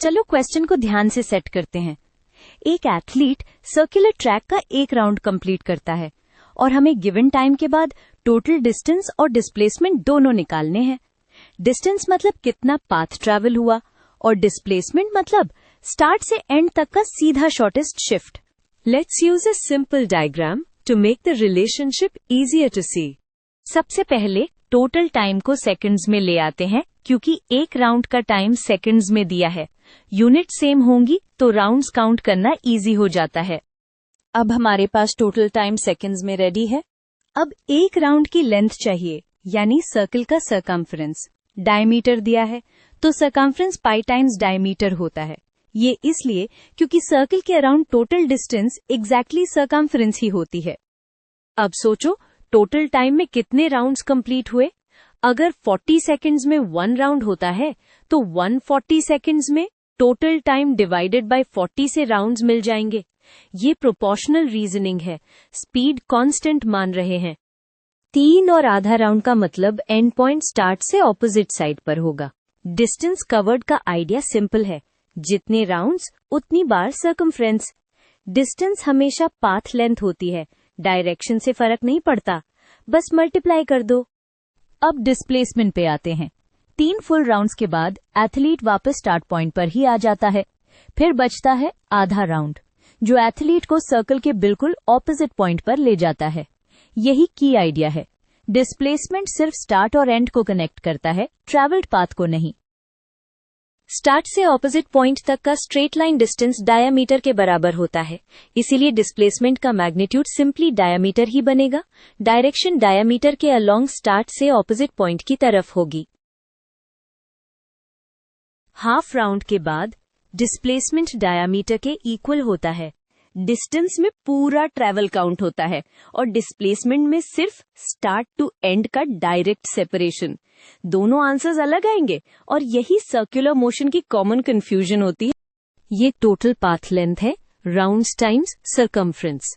चलो क्वेश्चन को ध्यान से सेट करते हैं। एक एथलीट सर्कुलर ट्रैक का एक राउंड कंप्लीट करता है और हमें गिवन टाइम के बाद टोटल डिस्टेंस और डिस्प्लेसमेंट दोनों निकालने हैं। डिस्टेंस मतलब कितना पाथ ट्रैवल हुआ और डिस्प्लेसमेंट मतलब स्टार्ट से एंड तक का सीधा shortest shift. Let's use a simple diagram to make the relationship easier to see. सबसे पहले टोटल टाइम को सेकंड्स में ले आते हैं क्योंकि एक राउंड का टाइम सेकंड्स में दिया है। यूनिट सेम होंगी तो राउंड्स काउंट करना इजी हो जाता है। अब हमारे पास टोटल टाइम सेकंड्स में रेडी है। अब एक राउंड की लेंथ चाहिए, यानी सर्कल का सरकमफ्रेंस। डायमीटर दिया है तो सरकमफ्रेंस पाई टाइम्स डायमीटर होता है। ये इसलिए क्योंकि सर्कल के around total distance exactly circumference ही होती है। अब सोचो टोटल टाइम में कितने राउंड्स कंप्लीट हुए। अगर 40 सेकंड्स में 1 राउंड होता है तो 140 सेकंड्स में टोटल टाइम डिवाइडेड बाय 40 से राउंड्स मिल जाएंगे। ये प्रोपोर्शनल रीजनिंग है, स्पीड कांस्टेंट मान रहे हैं। 3 और आधा राउंड का मतलब एंड पॉइंट स्टार्ट से ऑपोजिट साइड पर होगा। डिस्टेंस कवर्ड का आइडिया सिंपल है, जितने राउंड्स उतनी बार सर्कमफ्रेंस। डिस्टेंस हमेशा पाथ लेंथ होती है, डायरेक्शन से फर्क नहीं पड़ता, बस मल्टीप्लाई कर दो। अब डिस्प्लेसमेंट पे आते हैं। 3 फुल राउंड्स के बाद एथलीट वापस स्टार्ट पॉइंट पर ही आ जाता है। फिर बचता है आधा राउंड, जो एथलीट को सर्कल के बिल्कुल ऑपोजिट पॉइंट पर ले जाता है। यही की आइडिया है। डिस्प्लेसमेंट सिर्फ स्टार्ट और एंड को कनेक्ट करता है, ट्रैवल्ड पाथ को नहीं। स्टार्ट से ऑपोजिट पॉइंट तक का स्ट्रेट लाइन डिस्टेंस डायामीटर के बराबर होता है, इसीलिए डिस्प्लेसमेंट का मैग्नीट्यूड सिंपली डायामीटर ही बनेगा। डायरेक्शन डायामीटर के अलोंग स्टार्ट से ऑपोजिट पॉइंट की तरफ होगी। हाफ राउंड के बाद डिस्प्लेसमेंट डायामीटर के इक्वल होता है। डिस्टेंस में पूरा ट्रैवल काउंट होता है और डिस्प्लेसमेंट में सिर्फ स्टार्ट टू एंड का डायरेक्ट सेपरेशन। दोनों आंसर्स अलग आएंगे और यही सर्कुलर मोशन की कॉमन कंफ्यूजन होती है। ये टोटल पाथ लेंथ है, राउंड्स टाइम्स सरकमफ्रेंस।